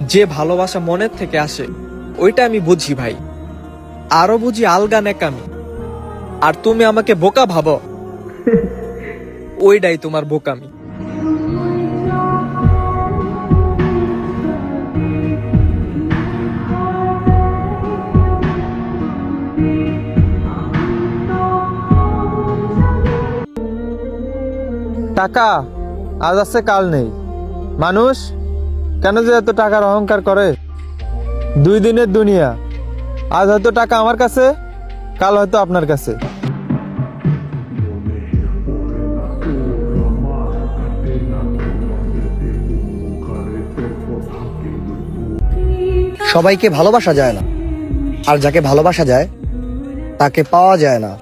যে ভালোবাসা মনের থেকে আসে ওইটা আমি বুঝি ভাই, আরো বুঝি আলগা নেকামি। আর তুমি আমাকে বোকা ভাবো, ওইটাই তোমার বোকামি। টাকা আজ আছে কাল নেই। মানুষ কেন যে এত টাকার অহংকার করে? 2 দিনের দুনিয়া। আজ হয়তো টাকা আমার কাছে, কাল হয়তো আপনার কাছে। সবাইকে ভালোবাসা যায় না, আর যাকে ভালোবাসা যায় তাকে পাওয়া যায় না।